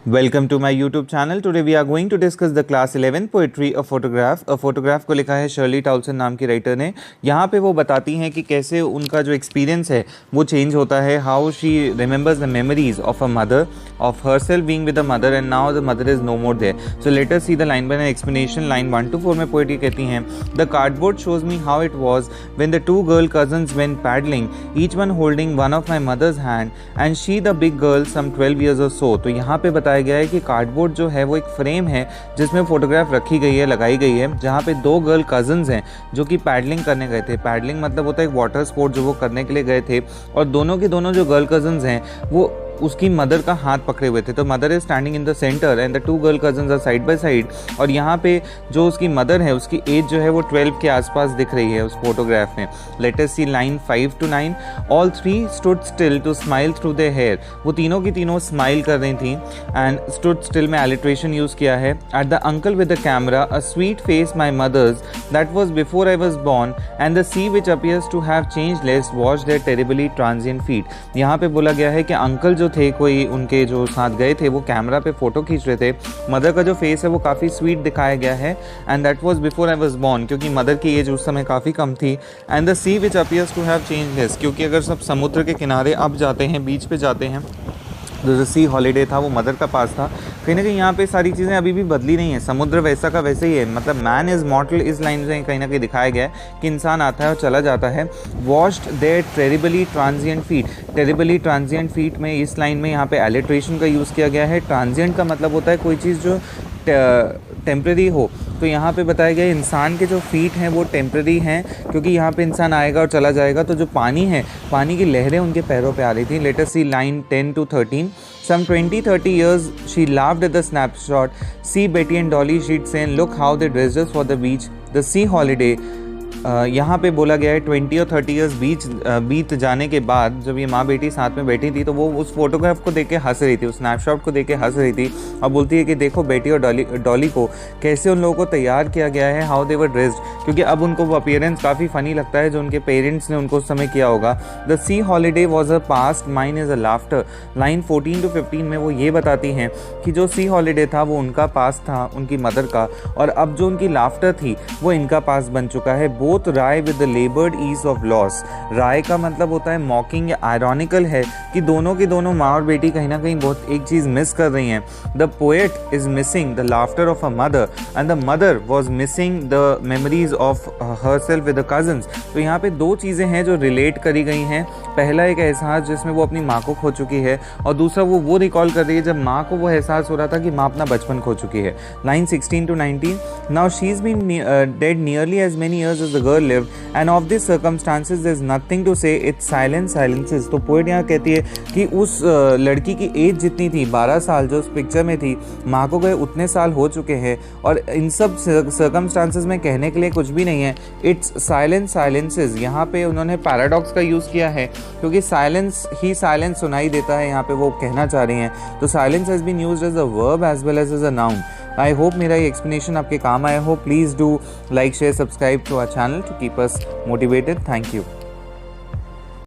Welcome to my YouTube channel. Today we are going to discuss the class 11 poetry A photograph को लिखा है Shirley टाउसन नाम की writer ने। यहाँ पे वो बताती हैं कि कैसे उनका जो एक्सपीरियंस है वो चेंज होता है, how she remembers the memories of a mother, of herself being with the mother and now the mother is no more there. So let us see the line by line explanation. Line 1 to 4 में poetry कहती हैं, the cardboard shows me how it was when the two girl cousins went paddling, each one holding one of my mother's hand and she the big girl some 12 years or so। तो यहाँ पे बताया गया है कि cardboard जो है वो एक फ्रेम है जिसमें फोटोग्राफ रखी गई है, लगाई गई है, जहाँ पे दो गर्ल कजन्स हैं जो कि पैडलिंग करने गए थे। पैडलिंग मतलब होता है एक वाटर स्पोर्ट जो वो करने के लिए गए थे, और दोनों के दोनों जो गर्ल कजन्स हैं वो उसकी मदर का हाथ पकड़े हुए थे। तो mother is standing in the centre and the two girl cousins are side by side, और यहाँ पे जो उसकी मदर है उसकी एज जो है वो 12 के आसपास दिख रही है उस फोटोग्राफ में। Let us see line 5 to 9। All three stood still to smile through their hair. वो तीनों की तीनों स्माइल कर रही थी एंड स्टूड स्टिल में एलिट्रेशन यूज़ किया है। At the uncle with the camera, a sweet face my mother's that was before I was born and the sea which appears to have change less washed their terribly transient feet. यहाँ पे बोला गया है कि uncle जो थे, कोई उनके जो साथ गए थे, वो कैमरा पे फोटो खींच रहे थे। मदर का जो फेस है वो काफ़ी स्वीट दिखाया गया है and that was before I was born, क्योंकि मदर की एज उस समय काफ़ी कम थी। And the sea which appears to have change less, क्योंकि अगर सब समुद्र के किनारे अब जाते हैं, बीच पे जाते हैं, जो सी हॉलीडे था वो मदर का पास था। कहीं ना कहीं यहाँ पे सारी चीज़ें अभी भी बदली नहीं है, समुद्र वैसा का वैसे ही है। मतलब मैन इज़ मॉर्टल, इस लाइन से कहीं ना कहीं दिखाया गया है कि इंसान आता है और चला जाता है। Washed their terribly transient feet. Terribly transient feet में इस लाइन में यहाँ पे एलिट्रेशन का यूज़ किया गया है। ट्रांजिएंट का मतलब होता है कोई चीज़ जो टेम्प्रेरी हो। तो यहाँ पे बताया गया इंसान के जो फीट हैं वो टेम्प्रेरी हैं, क्योंकि यहाँ पे इंसान आएगा और चला जाएगा। तो जो पानी है, पानी की लहरें उनके पैरों पे आ रही थी। Let us see line 10 to 13। Some 20-30 years she laughed at the snapshot. See Betty and Dolly, she'd say, look how they dressed us for the beach, the sea holiday। यहाँ पे बोला गया है 20 और 30 ईयर्स बीत जाने के बाद जब ये माँ बेटी साथ में बैठी थी तो वो उस फोटोग्राफ को देख के हंस रही थी, उस स्नैपशॉट को देख के हंस रही थी, और बोलती है कि देखो बेटी और डॉली को कैसे उन लोगों को तैयार किया गया है, हाउ दे वर ड्रेस्ड, क्योंकि अब उनको वो अपीयरेंस काफ़ी फ़नी लगता है जो उनके पेरेंट्स ने उनको उस समय किया होगा। The C holiday was a past, mine is a laughter. Line 14 to 15 में वो ये बताती हैं कि जो सी हॉलीडे था वो उनका पास था, उनकी मदर का, और अब जो उनकी लाफ्टर थी वो इनका पास बन चुका है। बोथ राय with the laboured is of loss. राय का मतलब होता है मॉकिंग या आयरॉनिकल है कि दोनों की दोनों माँ और बेटी कहीं ना कहीं बहुत एक चीज़ मिस कर रही हैं। The poet is missing the laughter of a mother and the mother was missing the memories of herself with the cousins. तो यहाँ पे दो चीज़ें हैं जो रिलेट करी गई हैं। पहला एक एहसास जिसमें वो अपनी माँ को खो चुकी है, और दूसरा वो रिकॉल कर रही है जब माँ को वो एहसास हो रहा था कि माँ अपना बचपन खो चुकी है। Line 16 to 19। Now she is been dead nearly as many years as the girl lived, and of these circumstances there is nothing to say, it's silence silences। तो पोएट यहाँ कहती है कि उस लड़की की एज जितनी थी 12 साल जो उस पिक्चर में थी, माँ को गए उतने साल हो चुके हैं, और इन सब सर्कमस्टांसेस में कहने के लिए कुछ भी नहीं है। इट्स साइलेंस साइलेंसेस, यहाँ पे उन्होंने पैराडॉक्स का यूज़ किया है क्योंकि साइलेंस ही साइलेंस सुनाई देता है, यहाँ पे वो कहना चाह रही हैं। तो silence has been used as a verb as well as a noun. I hope मेरा ये एक्सप्लेनेशन आपके काम आया हो। Please do like share subscribe to our channel to keep us motivated. Thank you.